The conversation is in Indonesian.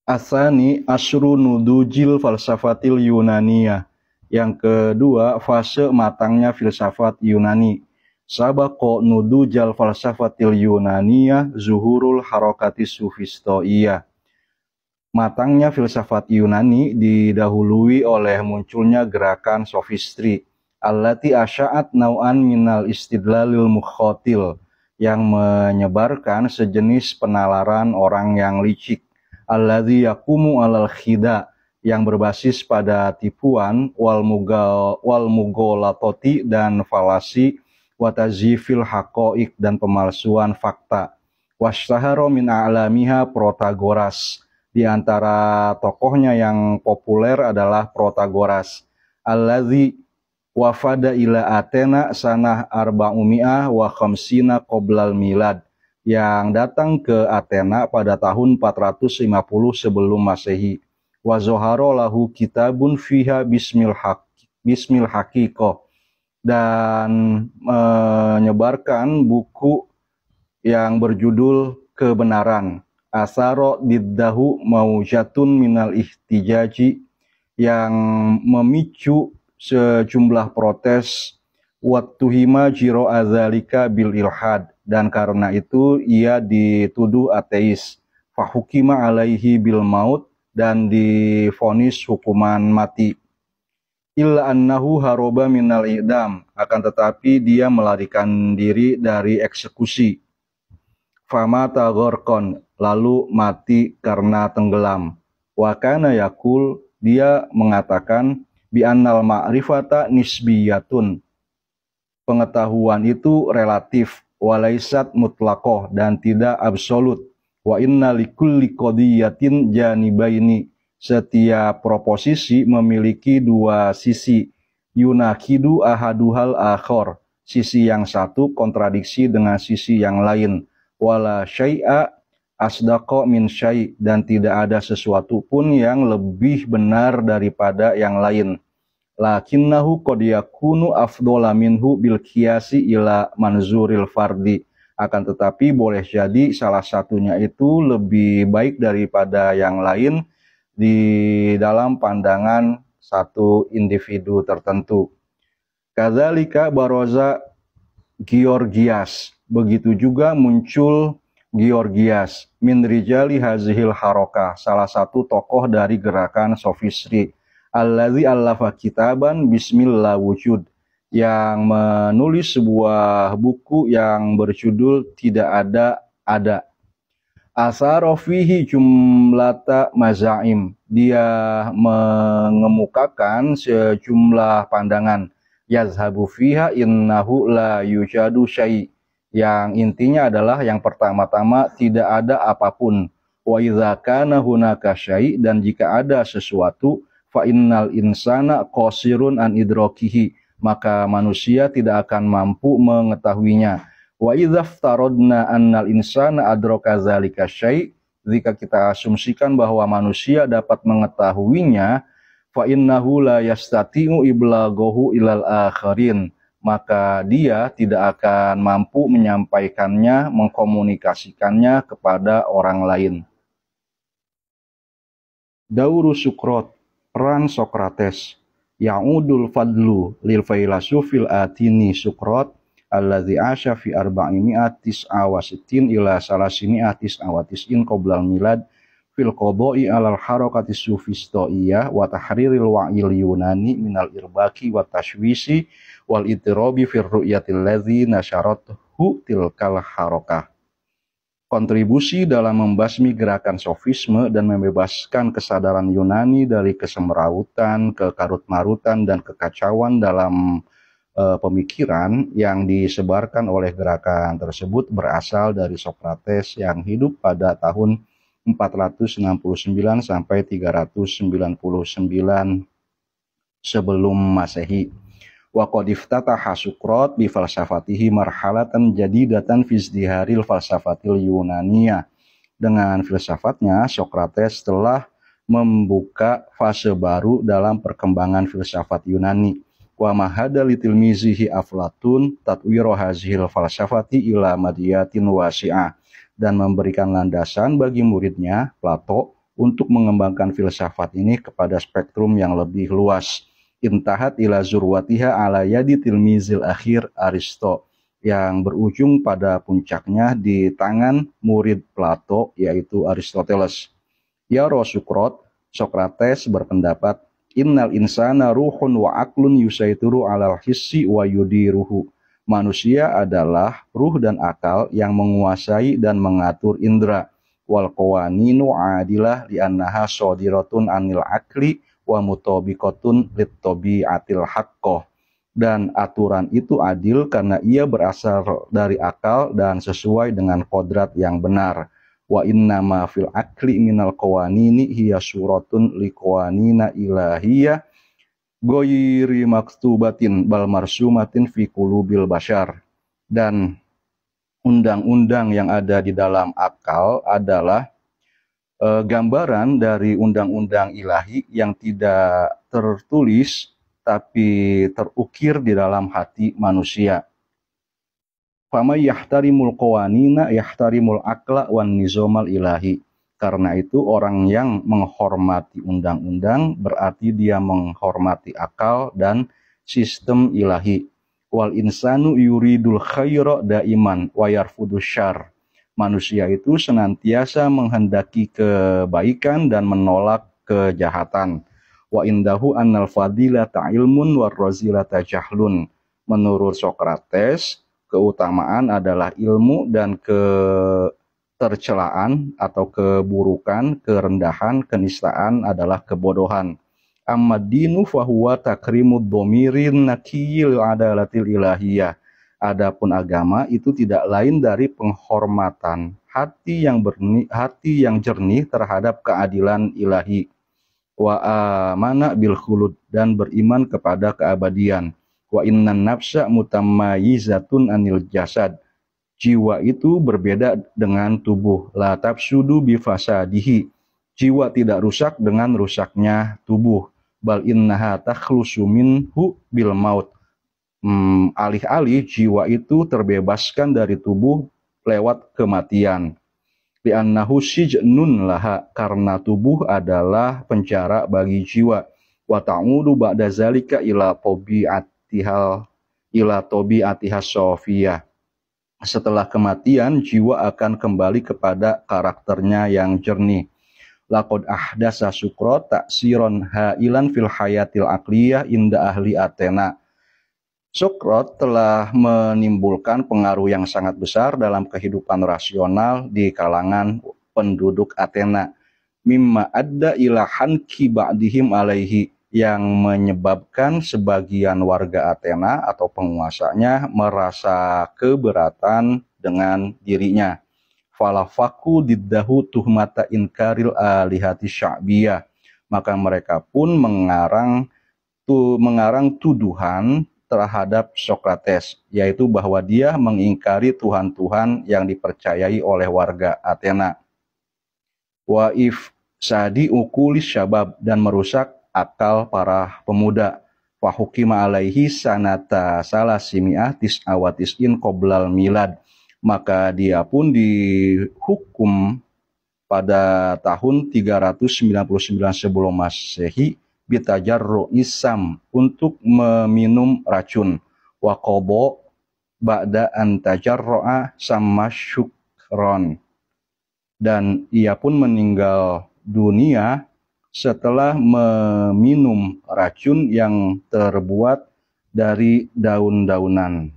Asani asru nudujil falsafatil Yunaniyah. Yang kedua, fase matangnya filsafat Yunani. Sabako nudujal falsafatil Yunaniyah zuhurul harokati sufistoiyah. Matangnya filsafat Yunani didahului oleh munculnya gerakan sofistri. Allati asya'at nau'an minal istidlalil mukhotil, yang menyebarkan sejenis penalaran orang yang licik. Alladzi yakumu alal khida, yang berbasis pada tipuan, wal mugolatoti dan falasi, watazifil haqoik dan pemalsuan fakta. Washtaharo min a'lamiha Protagoras, di antara tokohnya yang populer adalah Protagoras. Alladzi wafada ila Athena sanah arba'umi'ah wa khamsina qoblal milad, yang datang ke Athena pada tahun 450 sebelum Masehi. Wa zoharo lahu kitabun fiha bismil haqiqah, dan menyebarkan buku yang berjudul Kebenaran. Asaro diddahu maujatun minal ihtijaji, yang memicu sejumlah protes. Wattuhima jiro azalika bil ilhad, dan karena itu ia dituduh ateis. Fahukima alaihi bil maut, dan divonis hukuman mati. Illa annahu haroba minal idam, akan tetapi dia melarikan diri dari eksekusi. Famata ghorqon, lalu mati karena tenggelam. Wa kana yakul, dia mengatakan, bi annal ma'rifata nisbiyatun, pengetahuan itu relatif, walaisat mutlaqoh, dan tidak absolut. Wa inna likulli qadiyatin janibaini, setiap proposisi memiliki dua sisi. Yunakidu ahaduhal akhor, sisi yang satu kontradiksi dengan sisi yang lain. Wala syai'a asdaqo min syai', dan tidak ada sesuatu pun yang lebih benar daripada yang lain. Lakinnahu qad yakunu afdhala minhu bil qiyasi ila manzuril fardi, akan tetapi boleh jadi salah satunya itu lebih baik daripada yang lain di dalam pandangan satu individu tertentu. Kadzalika baroza Georgias, begitu juga muncul Georgias min rijali hazihil harokah, salah satu tokoh dari gerakan sofistri. Allazi allafa kitaban bismillah wujud, yang menulis sebuah buku yang berjudul Tidak Ada. Asaro fihi jumlata mazaim, dia mengemukakan sejumlah pandangan. Yazhabu fiha innahu la yujadu syai', yang intinya adalah yang pertama-tama tidak ada apapun. Wa idza kana hunaka syai', dan jika ada sesuatu, fa innal insana qasirun an idrakihi, maka manusia tidak akan mampu mengetahuinya. Wa idza ftaradna annal insana adraka zalika syai', jika kita asumsikan bahwa manusia dapat mengetahuinya, fa innahu la yastati'u iblaghahu ilal akharin, maka dia tidak akan mampu menyampaikannya, mengkomunikasikannya kepada orang lain. Dauru Sukrat, peran Sokrates. Ya'udul fadlu lil failasufil atini Sukrat alladzi asya fi 469 ila 390 qoblal milad fil qada'i alal harakati sufistoiyah wa tahriril wa'il yunani minal irbaki wa tashwisi wal itirabi fir ru'yatil ladzi nasyarathu tilkal harakah. Kontribusi dalam membasmi gerakan sofisme dan membebaskan kesadaran Yunani dari kesemrautan, kekarut-marutan, dan kekacauan dalam pemikiran yang disebarkan oleh gerakan tersebut berasal dari Sokrates yang hidup pada tahun 469 sampai 399 sebelum Masehi. Wa qad iftataha Sukrat bi falsafatihi marhalatan jadidatan fi izdiharil falsafatil Yunaniyah. Dengan filsafatnya, Sokrates telah membuka fase baru dalam perkembangan filsafat Yunani. Wa mahada litilmizihi Aflatun tatwiro hazihil falsafati ila madiyatin wasi'ah, dan memberikan landasan bagi muridnya Plato untuk mengembangkan filsafat ini kepada spektrum yang lebih luas. Intahat ila zurwatiha ala yadi tilmizil akhir Aristo, yang berujung pada puncaknya di tangan murid Plato yaitu Aristoteles. Ya Rosukrot, Sokrates berpendapat, innal insana ruhun wa aklun yusaituru alal hissi wa yudiruhu. Manusia adalah ruh dan akal yang menguasai dan mengatur indera. Wal qawaninu adilah li'annaha shadiratun anil akli wa mutabiqatun littabi'atil haqqah. Dan aturan itu adil karena ia berasal dari akal dan sesuai dengan kodrat yang benar. Wa innama fil akli minal qawanini hiya suratun liqawanina ilahiyah goyiri maktubatin bal marsumatin fi qulubil bashar. Dan undang-undang yang ada di dalam akal adalah gambaran dari undang-undang ilahi yang tidak tertulis tapi terukir di dalam hati manusia. Fama yahtarimul qawanina yahtarimul akla wan nizomal ilahi. Karena itu orang yang menghormati undang-undang berarti dia menghormati akal dan sistem ilahi. Wal insanu yuridul khaira daiman wa yarfudus syarr. Manusia itu senantiasa menghendaki kebaikan dan menolak kejahatan. Wa indahu annal fadilata ilmun war razilata jahlun. Menurut Sokrates, keutamaan adalah ilmu dan ketercelaan atau keburukan, kerendahan, kenistaan adalah kebodohan. Amma dinu fahuwa takrimud domirin nakiyil adalatil ilahiyah. Adapun agama itu tidak lain dari penghormatan hati yang jernih terhadap keadilan ilahi. Wa amana bil khulud, dan beriman kepada keabadian. Wa innan nafsa mutamayyizatun anil jasad. Jiwa itu berbeda dengan tubuh. La tafsudu bifasadihi. Jiwa tidak rusak dengan rusaknya tubuh. Bal innaha takhlusu minhu bil maut. Alih-alih jiwa itu terbebaskan dari tubuh lewat kematian. Li'annahu sijnun laha, karena tubuh adalah penjara bagi jiwa. Wa ta'udu ba'da zalika ila tabi'atihas sofiyah. Setelah kematian, jiwa akan kembali kepada karakternya yang jernih. Laqad ahdasa Sukrat taksiron hailan fil hayatil aqliyah inda ahli Athena. Sokrat telah menimbulkan pengaruh yang sangat besar dalam kehidupan rasional di kalangan penduduk Athena. Mimma adda ilahan kiba'dihim alaihi, yang menyebabkan sebagian warga Athena atau penguasanya merasa keberatan dengan dirinya. Falafaku diddahu tuhmata inkaril alihati sya'biyah. Maka mereka pun mengarang tuduhan terhadap Sokrates, yaitu bahwa dia mengingkari Tuhan-Tuhan yang dipercayai oleh warga Athena. Wa ifsadi ukulis syabab, dan merusak akal para pemuda. Fa hukima alaihi sanata salasimi'ah tis'awatis'in qoblal milad. Maka dia pun dihukum pada tahun 399 sebelum Masehi bitajarru isam, untuk meminum racun. Wa qobo ba'da an tajarro'a sama syukron. Dan ia pun meninggal dunia setelah meminum racun yang terbuat dari daun-daunan.